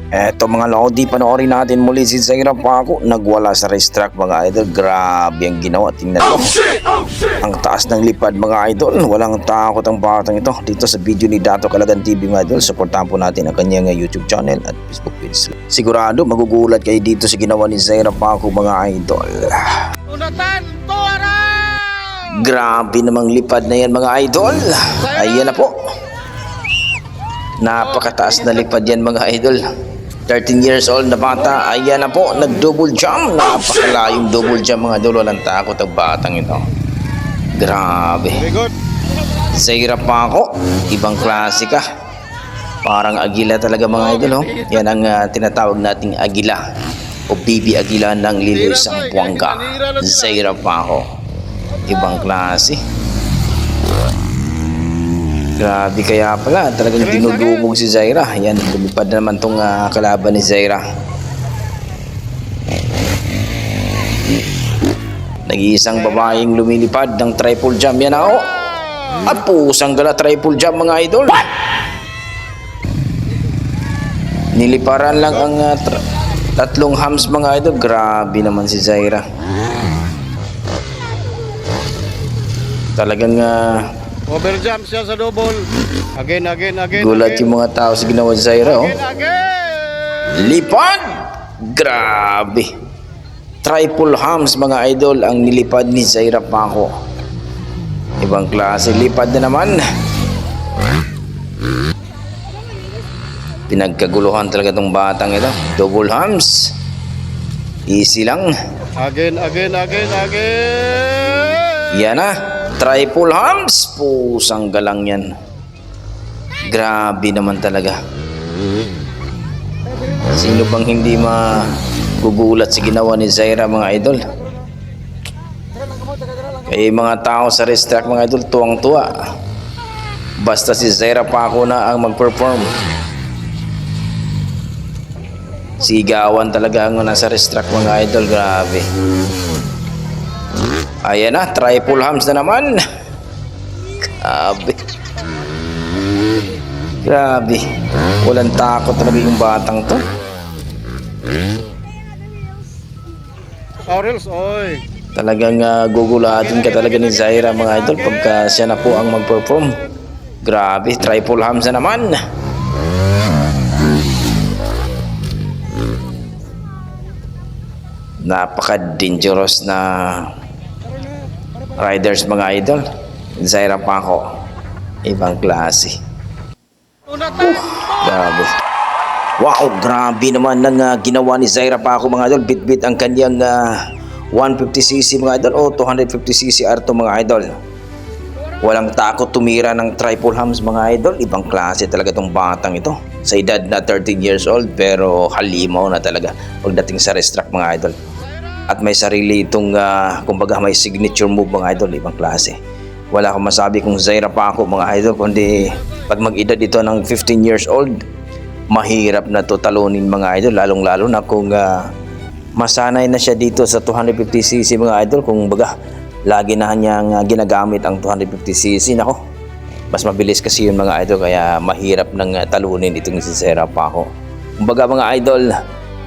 Eto mga lodi, panoorin natin muli si Zaira Paco. Nagwala sa racetrack mga idol. Grabe ang ginawa. Tingnan mo. Ang taas ng lipad mga idol. Walang takot ang batang ito. Dito sa video ni Dato Calagan TV mga idol. Supportahan po natin ang kanyang YouTube channel at Facebook page. Sigurado magugulat kayo dito sa ginawa ni Zaira Paco mga idol. Unatan, tuwara! Grabe namang lipad na yan mga idol. Ayan na po. Napakataas na lipad yan mga idol. 13 years old na bata, ayan na po, nag-double jump. Napakalayong double jump mga idol. Walang takot ang batang ito. Grabe. Very good. Zaira Paco, ibang klase ka. Parang agila talaga mga idol. Yan ang tinatawag nating agila o baby agila ng Liliw Sambuanga. Zaira Paco, ibang klase. Grabe, kaya pala talagang dinudubog si Zaira. Yan, lumipad na naman tong kalaban ni Zaira. Nag-iisang babaeng lumilipad ng triple jump. Yan ako. At pusang gala triple jump mga idol. Niliparan lang ang tatlong hams mga idol. Grabe naman si Zaira. Talagang Overjump siya sa double. Again. gulat yung mga tao sa ginawa ni Zaira. Again. Lipad! Grabe! Triple hams mga idol ang nilipad ni Zaira Paco. Ibang klase lipad na naman. Pinagkaguluhan talaga tong batang ito. Double hams. Easy lang. Again. Yan na. Triple hams. Pusang galang yan. Grabe naman talaga. Sino bang hindi magugulat sa ginawa ni Zaira mga idol? Kaya mga tao sa racetrack mga idol tuwang-tuwa. Basta si Zaira Paco na ang mag-perform. Sigawan talaga ang nasa racetrack mga idol. Grabe. Ayan na, triple hams na naman. Grabe. Walang takot talaga yung batang to. Aurels, oy. Talagang gugulatin ka talaga ni Zaira mga idol pagka siya na po ang mag-perform. Grabe, triple hams na naman. Napaka-dangerous na riders mga idol. Zaira Paco, ibang klase. Unatan, Grabe. Wow, grabe naman ng ginawa ni Zaira Paco mga idol. Bit-bit ang kanyang 150cc mga idol o 250cc R2 mga idol. Walang takot tumira ng triple hams mga idol. Ibang klase talaga itong batang ito. Sa edad na 13 years old pero halimaw na talaga pagdating sa racetrack mga idol. At may sarili itong kumbaga may signature move mga idol. Ibang klase. Wala akong masabi kung Zaira Paco mga idol, kundi pag mag-edad ito ng 15 years old, mahirap na to talunin mga idol, lalong lalo na kung masanay na siya dito sa 250cc mga idol. Kung baga lagi na niyang ginagamit ang 250cc, nako, mas mabilis kasi yun mga idol, kaya mahirap nang talunin itong si Zaira Paco. Kung baga mga idol,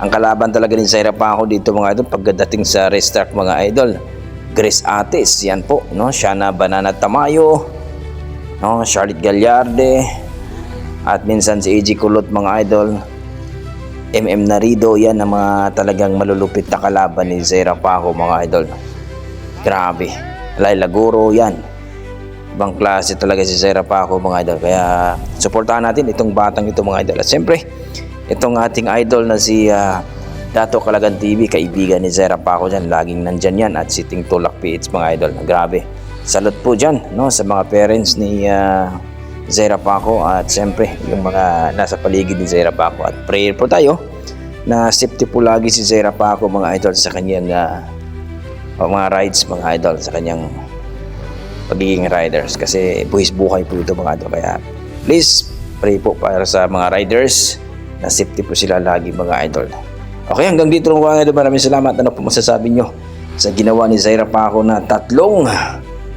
ang kalaban talaga ni Zaira Paco dito mga idol pagdating sa racetrack mga idol, Grace Ates, yan po, no? Shana Banana Tamayo, no? Charlotte Gallarde, at minsan si AJ Kulot mga idol, MM Narido, yan ang mga talagang malulupit na kalaban ni Zaira Paco mga idol. Grabe. Laila Guro, yan. Ibang klase talaga si Zaira Paco mga idol. Kaya suportahan natin itong batang ito mga idol. At siyempre, itong ating idol na si Dato Calagan TV, kaibigan ni Zaira Paco dyan. Laging nandyan yan. At si Ting Tulak PH mga idol. Grabe. Salute po dyan, no, sa mga parents ni Zaira Paco. At siyempre, yung mga nasa paligid ni Zaira Paco. At prayer po tayo na safety po lagi si Zaira Paco mga idol sa kanyang mga rides mga idol, sa kanyang pagiging riders, kasi buhis buhay po ito mga idol. Kaya please pray po para sa mga riders na safety po sila lagi mga idol. Okay, hanggang dito lang mga idol. Maraming salamat. Ano po masasabi nyo sa ginawa ni Zaira Paco na tatlong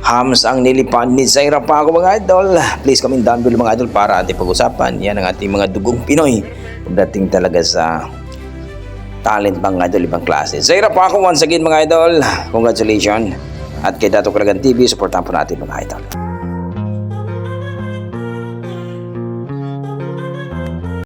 hams ang nilipad ni Zaira Paco mga idol? Please comment down below mga idol para ating pag-usapan. Yan ang ating mga dugong Pinoy pagdating talaga sa talent mga idol, ibang klase. Zaira pa ako once again mga idol. Congratulations. At kay Dato Kalagan TV, supportan po natin mga idol.